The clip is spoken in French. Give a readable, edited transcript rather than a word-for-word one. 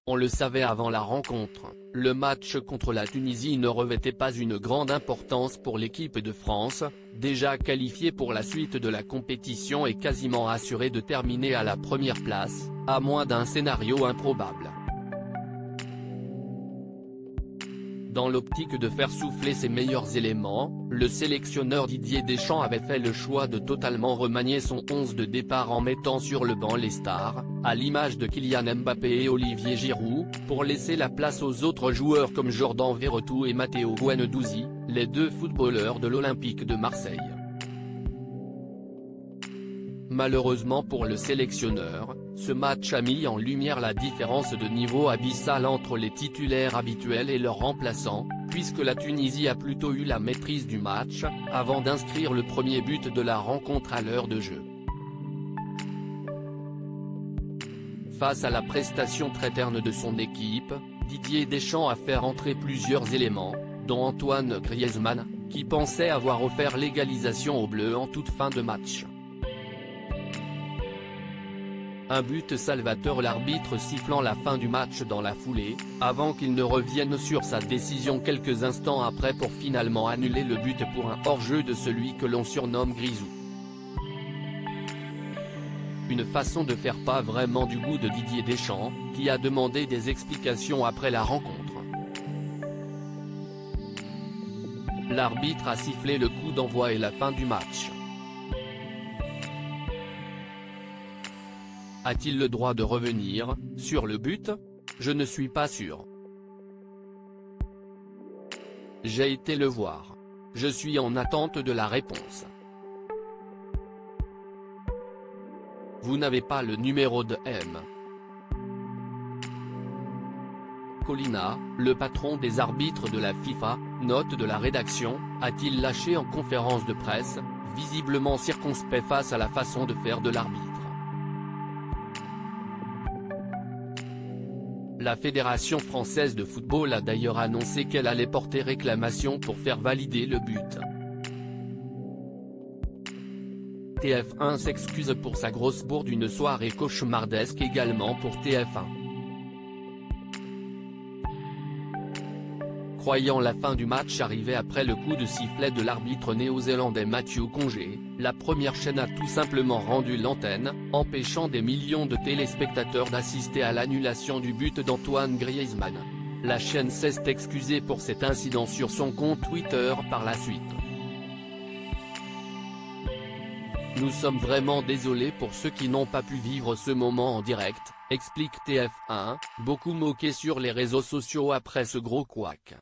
On le savait avant la rencontre, le match contre la Tunisie ne revêtait pas une grande importance pour l'équipe de France, déjà qualifiée pour la suite de la compétition et quasiment assurée de terminer à la première place, à moins d'un scénario improbable. Dans l'optique de faire souffler ses meilleurs éléments, le sélectionneur Didier Deschamps avait fait le choix de totalement remanier son 11 de départ en mettant sur le banc les stars, à l'image de Kylian Mbappé et Olivier Giroud, pour laisser la place aux autres joueurs comme Jordan Verretou et Matteo Guendouzi, les deux footballeurs de l'Olympique de Marseille. Malheureusement pour le sélectionneur, ce match a mis en lumière la différence de niveau abyssale entre les titulaires habituels et leurs remplaçants, puisque la Tunisie a plutôt eu la maîtrise du match, avant d'inscrire le premier but de la rencontre à l'heure de jeu. Face à la prestation très terne de son équipe, Didier Deschamps a fait rentrer plusieurs éléments, dont Antoine Griezmann, qui pensait avoir offert l'égalisation aux Bleus en toute fin de match. Un but salvateur, l'arbitre sifflant la fin du match dans la foulée, avant qu'il ne revienne sur sa décision quelques instants après pour finalement annuler le but pour un hors-jeu de celui que l'on surnomme Grisou. Une façon de faire pas vraiment du goût de Didier Deschamps, qui a demandé des explications après la rencontre. L'arbitre a sifflé le coup d'envoi et la fin du match. A-t-il le droit de revenir sur le but? Je ne suis pas sûr. J'ai été le voir. Je suis en attente de la réponse. Vous n'avez pas le numéro de M. Colina, le patron des arbitres de la FIFA, note de la rédaction, a-t-il lâché en conférence de presse, visiblement circonspect face à la façon de faire de l'arbitre. La Fédération française de football a d'ailleurs annoncé qu'elle allait porter réclamation pour faire valider le but. TF1 s'excuse pour sa grosse bourde, une soirée cauchemardesque également pour TF1. Croyant la fin du match arriver après le coup de sifflet de l'arbitre néo-zélandais Matthew Congé, la première chaîne a tout simplement rendu l'antenne, empêchant des millions de téléspectateurs d'assister à l'annulation du but d'Antoine Griezmann. La chaîne s'est excusée pour cet incident sur son compte Twitter par la suite. Nous sommes vraiment désolés pour ceux qui n'ont pas pu vivre ce moment en direct, explique TF1, beaucoup moqué sur les réseaux sociaux après ce gros couac.